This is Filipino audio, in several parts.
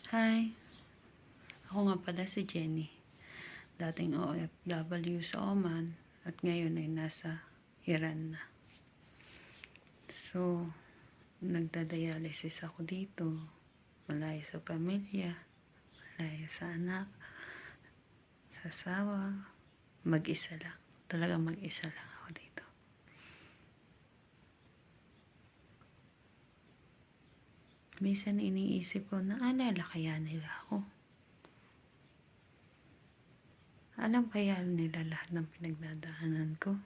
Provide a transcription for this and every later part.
Hi, ako nga pala si Jenny. Dating OFW sa Oman at ngayon ay nasa Iran na. So, nagdadialysis ako dito. Malayo sa pamilya, malayo sa anak, sa asawa. Mag-isa lang. Talagang mag-isa lang ako dito. Minsan iniisip ko, naalala kaya nila ako? Alam kaya nila lahat ng pinagdadaanan ko?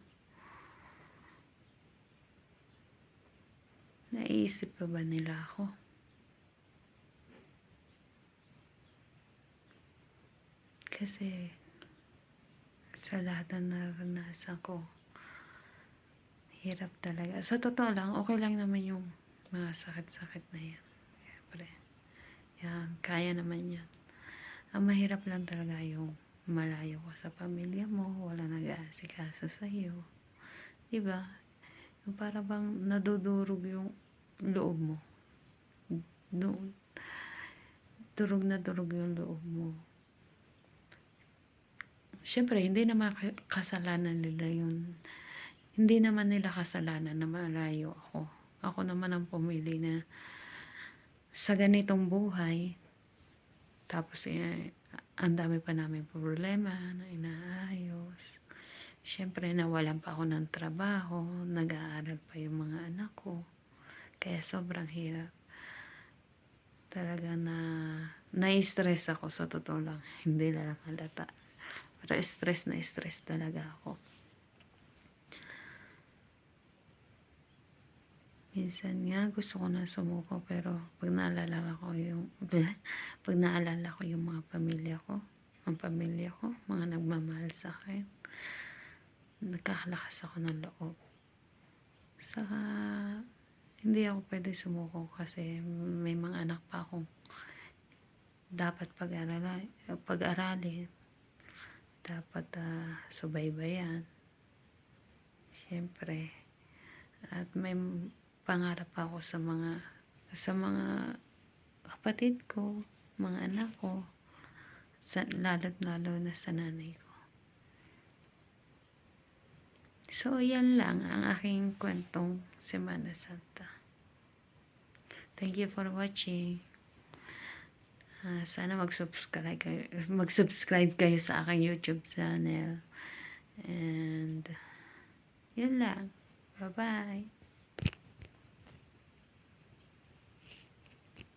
Naisip pa ba nila ako? Kasi sa lahat ng naranasan ko, hirap talaga. Sa totoo lang, okay lang naman yung mga sakit-sakit na yan. Siyempre, yan, kaya naman yan. Ang mahirap lang talaga yung malayo ka sa pamilya mo, wala nag-aasikaso sa'yo. Diba? Yung para bang nadudurog yung loob mo. Durog na durog yung loob mo. Siyempre, hindi naman kasalanan nila yun. Hindi naman nila kasalanan na malayo ako. Ako naman ang pumili na sa ganitong buhay. Tapos, ang dami pa namin problema na inaayos. Siyempre, nawalan pa ako ng trabaho. Nag-aaral pa yung mga anak ko. Kaya sobrang hirap. Talaga na-stress ako sa totoo lang. Hindi na lang halata. Pero stress na stress talaga ako. Minsan nga gusto ko na sumuko pero pag naalala ko yung mga pamilya ko, ang pamilya ko, mga nagmamahal sa akin, nagkakalakas ako ng loob. Saka hindi ako pwede sumuko kasi may mga anak pa akong dapat pag-aralin, dapat subaybayan. Siyempre, at may pangarap ako sa mga kapatid ko, mga anak ko, lalo't lalo na sa nanay ko. So, yan lang ang aking kwentong Semana Santa. Thank you for watching. Sana mag-subscribe kayo sa aking YouTube channel. And, yun lang. Bye-bye.